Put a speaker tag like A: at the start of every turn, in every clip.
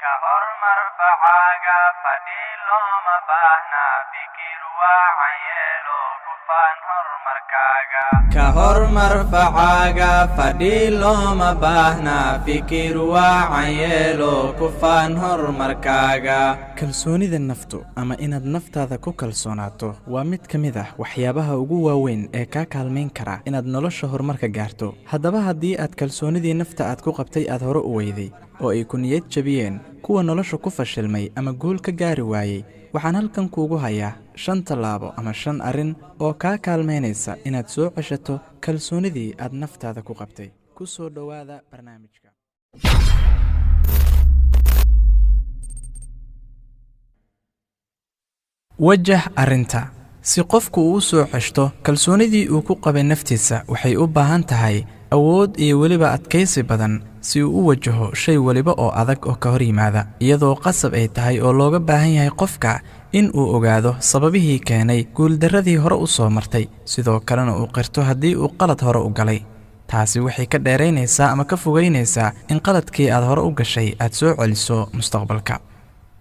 A: كهرمر فعاقا فديلو مباهنا فكر وعيلو كفان هرمر كاقا كهرمر فعاقا فديلو مباهنا فكر وعيلو كفان هرمر كاقا
B: kalsoonida naftu ama inaad naftaada ku kalsoonaato waa mid kamid ah waxyaabaha ugu waaweyn ee ka kaalmeyn kara inaad nolosha horumarka gaarto. haddaba haddii aad kalsoonidii nafta aad ku qabtay aad hore u weyday oo ay ku niyad jabiyeen kuwa nolosha ku fashilmay ama guul ka gaari waayay, waxaan halkan kuugu hayaa 5 tallaabo ama 5 arrin oo ka kaalmeynaysa inaad soo ceshato kalsoonidii aad naftaada ku qabtay. ku soo dhawaada barnaamijka. wajah arinta. si qofku uu soo ceshto kalsoonidii uu ku qabay naftiisa, waxay u baahan tahay awood iyo weliba adkaysi badan si uu u wajaho shay waliba oo adag oo ka hor yimaada, iyadoo qasab ay tahay oo looga baahan yahay qofka in uu ogaado sababihii keenay guuldaradii hore u soo martay, sidoo kalena uu qirto haddii uu qalad hore u galay. taasi waxay ka dheeraynaysaa ama ka fogeynaysaa in qaladkii aad hore u gashay aad soo celiso mustaqbalka.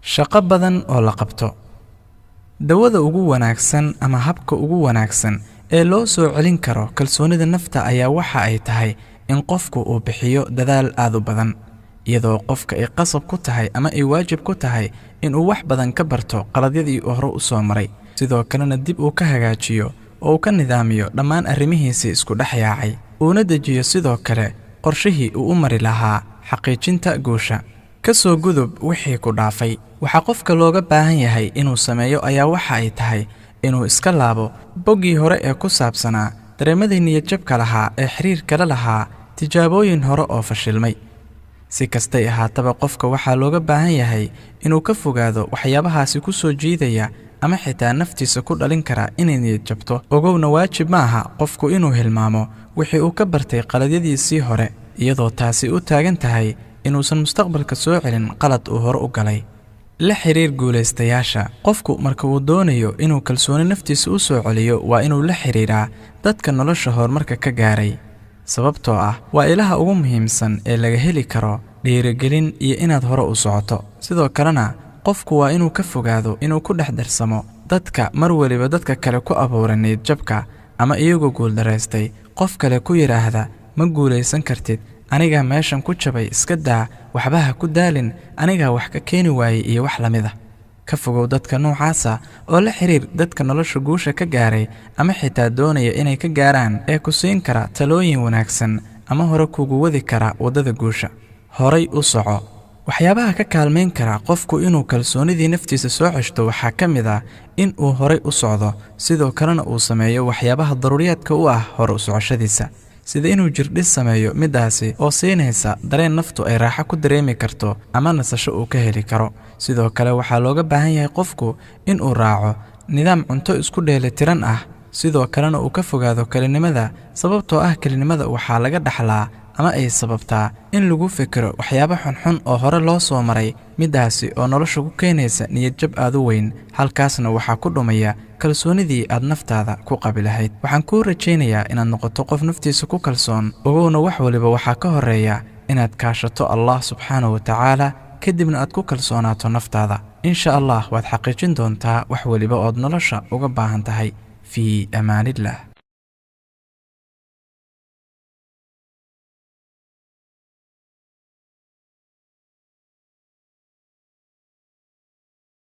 B: shaqo badan oo la qabto. dawada ugu wanaagsan ama habka ugu wanaagsan ee loo soo celin karo kalsoonida nafta ayaa waxa ay tahay in qofku uu bixiyo dadaal aad u badan, iyadoo qofka ay qasab ku tahay ama ay waajib ku tahay in uu wax badan ka barto qaladyadii uu hore u soo maray, sidoo kalena dib uu ka hagaajiyo oo uu ka nidaamiyo dhammaan arrimihiisii isku dhex yaacay, uuna dejiyo sidoo kale qorshihii uu u mari lahaa xaqiijinta guusha. ka soo gudub wixii ku dhaafay. waxa qofka looga baahan yahay inuu sameeyo ayaa waxa ay tahay inuu iska laabo boggii hore ee ku saabsanaa dareemadii niyadjabka lahaa ee xiriirka la lahaa tijaabooyin hore oo fashilmay. si kastay ahaataba qofka waxaa looga baahan yahay inuu ka fogaado waxyaabahaasi ku soo jiidaya ama xitaa naftiisa ku dhalin kara inay niyadjabto. ogowna waajib ma aha qofku inuu hilmaamo wixii uu ka bartay qaladyadiisii hore, iyadoo taasi u taagan tahay inuusan mustaqbalka soo celin qalad uu hore u galay. la xiriir guulaystayaasha. qofku marka uu doonayo inuu kalsooni naftiisa u soo celiyo waa inuu la xiriiraa dadka nolosha horumarka ka gaaray, sababtoo ah waa ilaha ugu muhiimsan ee laga heli karo dhiirigelin iyo inaad hore u socoto. sidoo kalena qofku waa inuu ka fogaado inuu ku dhex darsamo dadka mar waliba dadka kale ku abuuray niyadjabka ama iyagoo guuldaraystay qof kale ku yidhaahda ma guulaysan kartid, aniga meeshan ku jabay, iska daa, waxbaha ku daalin, aniga wax ka keeni waayay iyo wax lamid ah. ka fogow dadka noocaasa oo la xiriir dadka nolosha guusha ka gaaray ama xitaa doonaya inay ka gaaraan ee ku siin kara talooyin wanaagsan ama hore kugu wadi kara waddada guusha. horay u soco. waxyaabaha ka kaalmeyn kara qofku inuu kalsoonidii naftiisa soo ceshto waxaa ka mid ah in uu horay u socdo, sidoo kalena uu sameeyo waxyaabaha daruuriyaadka u ah hore u socoshadiisa, sida inuu jirdhis sameeyo midaasi oo siinaysa dareen naftu ay raaxo ku dareemi karto ama nasasho uu ka heli karo. sidoo kale waxaa looga baahan yahay qofku in uu raaco nidaam cunto isku dheelitiran ah, sidoo kalena uu ka fogaado kelinimada, sababtoo ah kelinimada waxaa laga dhaxlaa ama ay sababtaa in lagu fikiro waxyaabo xunxun oo hore loo soo maray, midaasi oo nolosha ku keenaysa niyadjab aad u weyn, halkaasna waxaa ku dhumaya kalsoonidii aad naftaada ku qabi lahayd. waxaan kuu rajaynayaa inaad noqoto qof naftiisa ku kalsoon, ogowna wax waliba waxaa ka horeeya inaad kaashato Allah subxaanahu wa tacaala, kadibna aad ku kalsoonaato naftaada. insha Allah waad xaqiijin doontaa wax waliba ood nolosha uga baahan tahay. fii amaanillah.